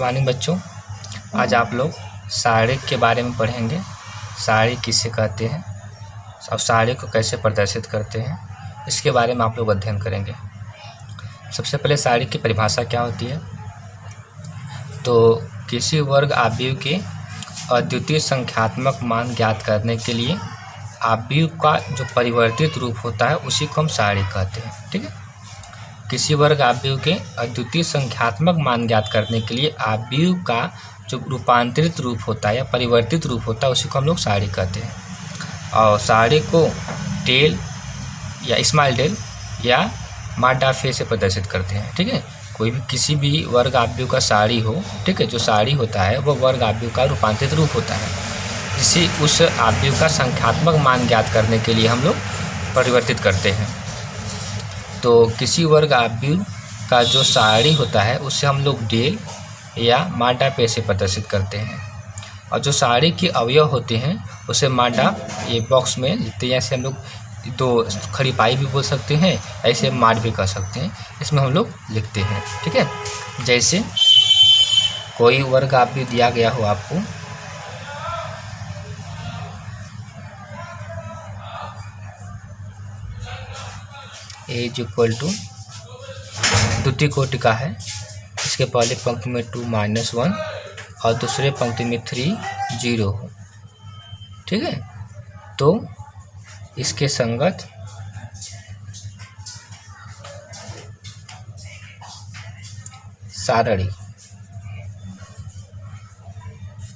Good morning बच्चों। आज आप लोग साड़ी के बारे में पढ़ेंगे। साड़ी किसे कहते हैं और साड़ी को कैसे प्रदर्शित करते हैं, इसके बारे में आप लोग अध्ययन करेंगे। सबसे पहले साड़ी की परिभाषा क्या होती है। तो किसी वर्ग आव्यूह के अद्वितीय संख्यात्मक मान ज्ञात करने के लिए आव्यूह का जो परिवर्तित रूप होता है उसी को हम साड़ी कहते हैं। ठीक है, किसी वर्ग आव्यूह के अद्वितीय संख्यात्मक मान ज्ञात करने के लिए आव्यूह का जो रूपांतरित रूप होता है या परिवर्तित रूप होता है उसी को हम लोग साड़ी कहते हैं। और साड़ी को टेल या स्मॉल टेल या माडा फे से प्रदर्शित करते हैं। ठीक है, कोई भी किसी भी वर्ग आव्यूह का साड़ी हो, ठीक है, जो साड़ी होता है वह वर्ग आव्यूह का रूपांतरित रूप होता है, जिसे उस आव्यूह का संख्यात्मक मान ज्ञात करने के लिए हम लोग परिवर्तित करते हैं। तो किसी वर्ग आव्यूह का जो साड़ी होता है उससे हम लोग डेल या माडा पे से प्रदर्शित करते हैं। और जो साड़ी के अवयव होते हैं उसे माडा ये बॉक्स में लिखते हैं। ऐसे हम लोग तो खड़ी पाई भी बोल सकते हैं, ऐसे माड भी कह सकते हैं, इसमें हम लोग लिखते हैं। ठीक है, जैसे कोई वर्ग आव्यूह दिया गया हो आपको, ए इज इक्वल टू द्वितीय कोटि का है, इसके पहले पंक्ति में 2 - 1 और दूसरे पंक्ति में 3 0 हो। ठीक है, तो इसके संगत सारणी,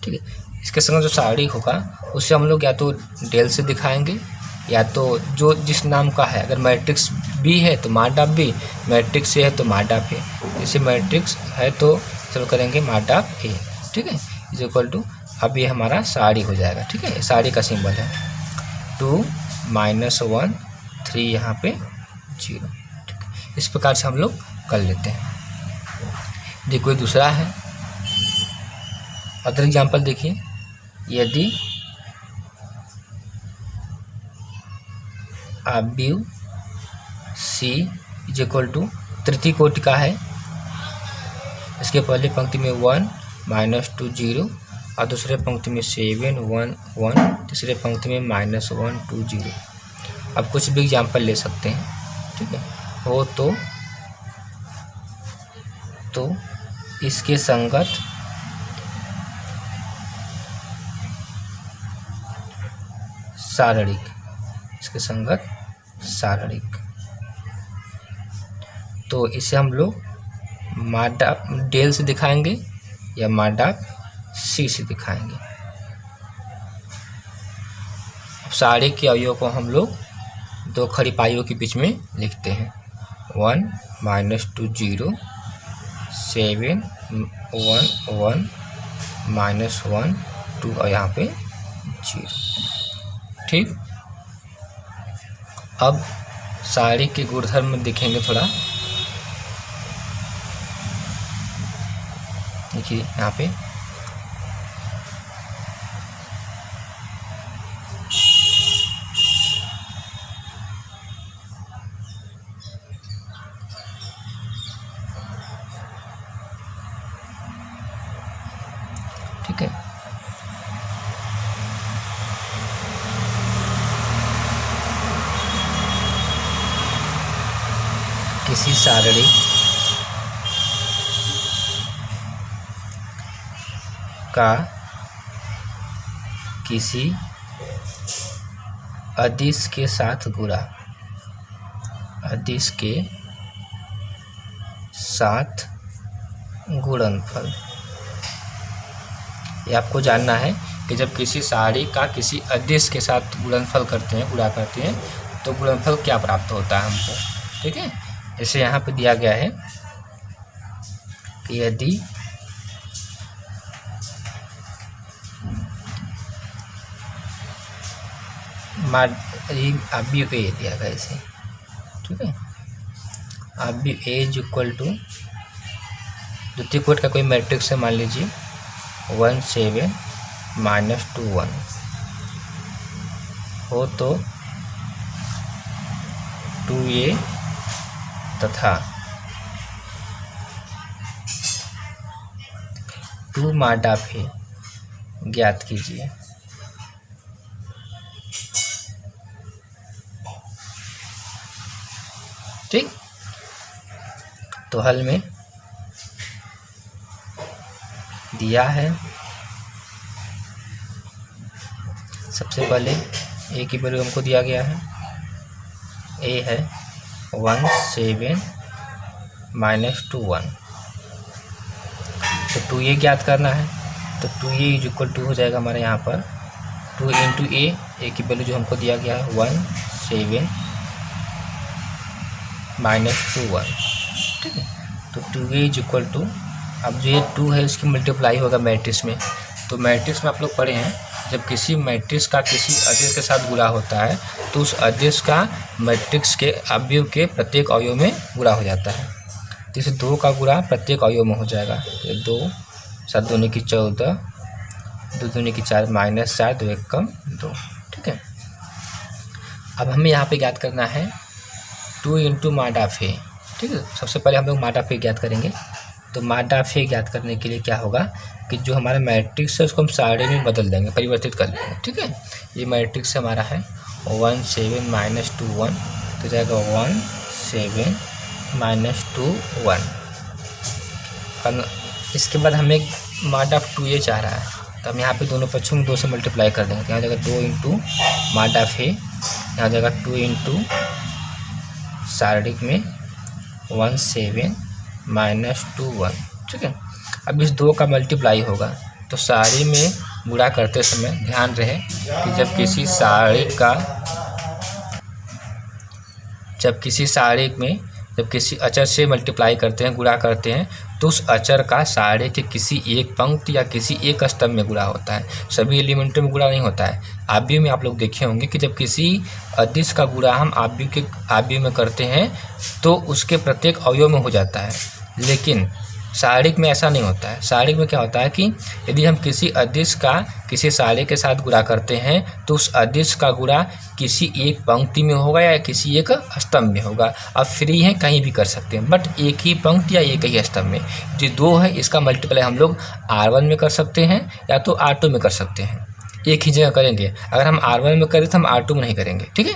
ठीक है, इसके संगत जो सारणी होगा उसे हम लोग या तो डेल से दिखाएंगे या तो जो जिस नाम का है, अगर मैट्रिक्स बी है तो माडा बी, मैट्रिक्स से है तो माडा ए, जैसे मैट्रिक्स है तो चलो करेंगे माडा ए। ठीक है, इज इक्वल टू, अब ये हमारा साड़ी हो जाएगा। ठीक है, साड़ी का सिंबल है 2 - 1 3 यहाँ पे 0। ठीक है, इस प्रकार से हम लोग कर लेते हैं। देखिए कोई दूसरा है, अदर एग्जाम्पल देखिए, यदि आव्यूह सी इज इक्वल टू तृतीय कोटि का है, इसके पहले पंक्ति में 1 - 2 0 और दूसरे पंक्ति में 7 1 1, तीसरे पंक्ति में -1 2 0। अब कुछ भी एग्जाम्पल ले सकते हैं। ठीक है, हो तो इसके संगत सारणिक, इसके संगत सारणिक, तो इसे हम लोग माडा डेल से दिखाएंगे या माडा सी से दिखाएंगे। अब साड़ी के अवयव को हम लोग दो खड़ी पाइयों के बीच में लिखते हैं 1 - 2 0 7 1 1 -1 2 और यहाँ पे 0। ठीक, अब साड़ी के गुणधर्म में देखेंगे थोड़ा। देखिए यहाँ पे ठीक है, किसी सारणी का किसी अदिश के साथ गुणा, अदिश के साथ गुणनफल। ये आपको जानना है कि जब किसी साड़ी का किसी अदिश के साथ गुणनफल करते हैं, गुणा करते हैं, तो गुणनफल क्या प्राप्त होता है हमको। ठीक है, जैसे यहाँ पे दिया गया है कि यदि आव्यूह ए दिया गया इसे, ठीक है, आव्यूह ए इज इक्वल टू द्वितीय कोटि का कोई मैट्रिक्स है, मान लीजिए 1 7 -2 1 हो तो 2a तथा 2 माडा फे ज्ञात कीजिए। ठीक, तो हल में दिया है, सबसे पहले ए की वैल्यू हमको दिया गया है, ए है 17 - 2 1, तो 2a ज्ञात करना है, तो 2a = हो जाएगा हमारे यहाँ पर 2 × ए की वैल्यू जो हमको दिया गया है 17 - 2 1। ठीक है, तो 2a = अब जो ये 2 है इसकी मल्टीप्लाई होगा मैट्रिक्स में। तो मैट्रिक्स में आप लोग पढ़े हैं, जब किसी मैट्रिक्स का किसी अदिश के साथ गुणा होता है तो उस अदिश का मैट्रिक्स के अवयव के प्रत्येक अवयव में गुणा हो जाता है। जैसे 2 का गुणा प्रत्येक अवयव में हो जाएगा, तो 2 7 दूनी की 14, 2 दूनी की 4 -4, 2 1 कम 2। ठीक है, अब हमें यहाँ पे ज्ञात करना है 2 × माडा फे। ठीक है, सबसे पहले हम लोग माडा फे ज्ञात करेंगे। तो माडा फे ज्ञात करने के लिए क्या होगा कि जो हमारा मैट्रिक्स है उसको हम सारणी में बदल देंगे, परिवर्तित कर लेंगे। ठीक है, ये मैट्रिक्स हमारा है 17 - 2 1, तो जाएगा 17 - 2 1। इसके बाद हमें माडा 2a चाह रहा है, तो हम यहाँ पे दोनों पक्षों में 2 से मल्टीप्लाई कर देंगे। यहाँ जाएगा 2 × माडा फे, यहाँ जाएगा 2 × सारणिक में 17 - 2 1। ठीक है, अब इस 2 का मल्टीप्लाई होगा, तो सारणी में गुणा करते समय ध्यान रहे कि जब किसी अचर से मल्टीप्लाई करते हैं, गुणा करते हैं, तो उस अचर का सारणी के किसी एक पंक्ति या किसी एक स्तंभ में गुणा होता है, सभी एलिमेंटों में गुणा नहीं होता है। आव्यूह में आप लोग देखे होंगे कि जब किसी अदिश का गुणा हम आव्यूह में करते हैं तो उसके प्रत्येक अवयव में हो जाता है, लेकिन सारणिक में ऐसा नहीं होता है। सारणिक में क्या होता है कि यदि हम किसी अदिश का किसी सारणी के साथ गुणा करते हैं तो उस अदिश का गुणा किसी एक पंक्ति में होगा या किसी एक स्तंभ में होगा। अब फ्री है, कहीं भी कर सकते हैं, बट एक ही पंक्ति या एक ही स्तंभ में। जो 2 है इसका मल्टीप्लाई हम लोग R1 में कर सकते हैं या तो R2 में कर सकते हैं, एक ही जगह करेंगे। अगर हम R1 में करें तो हम R2 में नहीं करेंगे। ठीक है,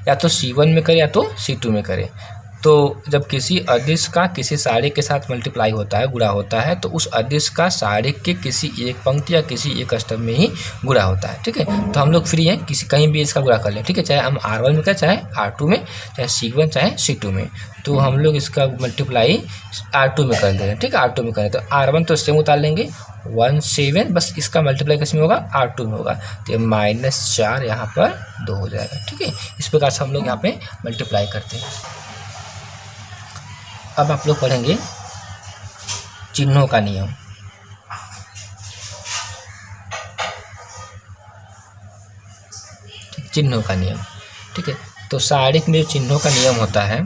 या तो C1 में करें या तो C2 में करें। तो जब किसी अदिश का किसी सारणी के साथ मल्टीप्लाई होता है, गुणा होता है, तो उस अदिश का सारणी के किसी एक पंक्ति या किसी एक स्तंभ में ही गुणा होता है। ठीक है, तो हम लोग फ्री हैं, कहीं भी इसका गुणा कर लें। ठीक है, चाहे हम R1 में करें, चाहे R2 में, चाहे C1, चाहे C2 में, तो हम लोग इसका मल्टीप्लाई R2 में कर दे रहे हैं। ठीक है, R2 में करें तो R1 तो सेम उतार लेंगे 17, बस इसका मल्टीप्लाई किस में होगा, R2 में होगा, तो -4 यहाँ पर 2 हो जाएगा। ठीक है, इस प्रकार से हम लोग यहाँ पे मल्टीप्लाई करते हैं। अब आप लोग पढ़ेंगे चिन्हों का नियम। चिन्हों का नियम, ठीक है, तो सारणिक में चिन्हों का नियम होता है,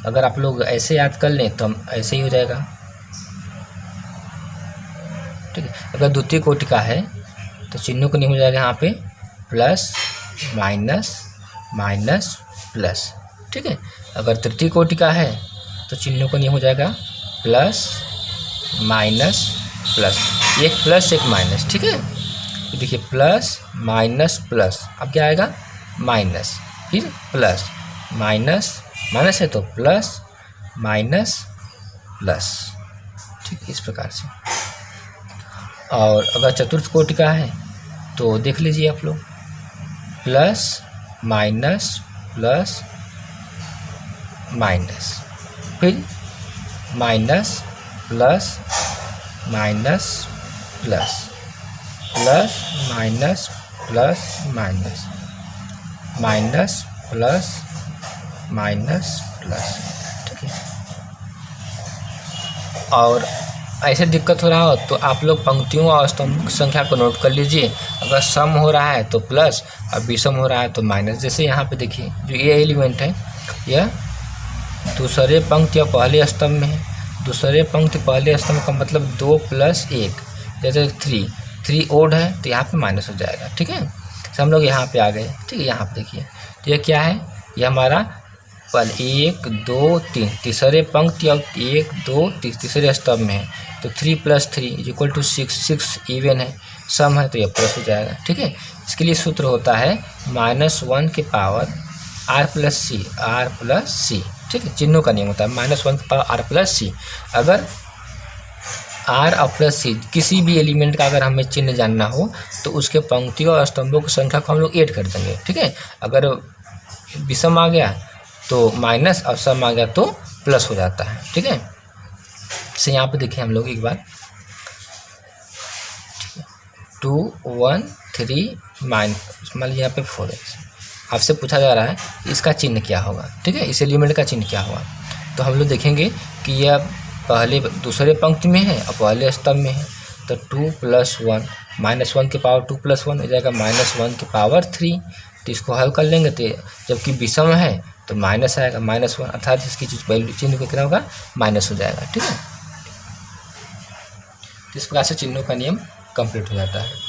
अगर आप लोग ऐसे याद कर लें तो हम ऐसे ही हो जाएगा। ठीक है, अगर द्वितीय कोटि का है तो चिन्हों का नियम हो जाएगा यहाँ पे प्लस माइनस माइनस प्लस। ठीक है, अगर तृतीय कोटि का है तो चिन्हों का नियम हो जाएगा प्लस माइनस प्लस, एक प्लस एक माइनस। ठीक है, तो देखिए प्लस माइनस प्लस, अब क्या आएगा माइनस, फिर प्लस माइनस, माइनस है तो प्लस माइनस प्लस। ठीक, इस प्रकार से। और अगर चतुर्थ कोटि का है तो देख लीजिए आप लोग, प्लस माइनस प्लस माइनस, फिर minus plus minus plus, plus minus plus minus, minus plus minus plus. ठीक है, और ऐसे दिक्कत हो रहा हो तो आप लोग पंक्तियों और स्तंभ संख्या को नोट कर लीजिए। अगर सम हो रहा है तो प्लस और विषम हो रहा है तो माइनस। जैसे यहाँ पे देखिए जो ये एलिमेंट है यह दूसरे पंक्ति या पहले स्तंभ में है, दूसरे पंक्ति पहले स्तंभ का मतलब 2 + 1, जैसे 3 ओड है तो यहाँ पे माइनस हो जाएगा। ठीक है, तो हम लोग यहाँ पे आ गए। ठीक है, यहाँ पे देखिए तो ये क्या है, ये हमारा पहले 1 2 3 तीसरे पंक्ति और 1 2 तीसरे स्तंभ में है, तो 3 + 3 = 6, 6 इवन है, सम है तो यह प्लस हो जाएगा। ठीक है, इसके लिए सूत्र होता है -1 की पावर r + c। ठीक है, चिन्हों का नियम होता है -1 की पावर r + c। अगर r और +c किसी भी एलिमेंट का अगर हमें चिन्ह जानना हो तो उसके पंक्तियों और स्तंभों की संख्या को हम लोग ऐड कर देंगे। ठीक है, अगर विषम आ गया तो माइनस और सम आ गया तो प्लस हो जाता है। ठीक है, से यहाँ पे देखिए हम लोग एक बार 2 1 3 माइनस मान लीजिए यहाँ पे 4 है, आपसे पूछा जा रहा है इसका चिन्ह क्या होगा। ठीक है, इस एलिमेंट का चिन्ह क्या होगा, तो हम लोग देखेंगे कि यह पहले दूसरे पंक्ति में है और पहले स्तंभ में है, तो 2 + 1 -1 की पावर 2 + 1 हो जाएगा -1 की पावर 3। तो इसको हल कर लेंगे तो जबकि विषम है तो माइनस आएगा -1, अर्थात इसकी जो वैल्यू चिन्ह कितना होगा माइनस हो जाएगा। ठीक है, इस प्रकार से चिन्हों का नियम कंप्लीट हो जाता है।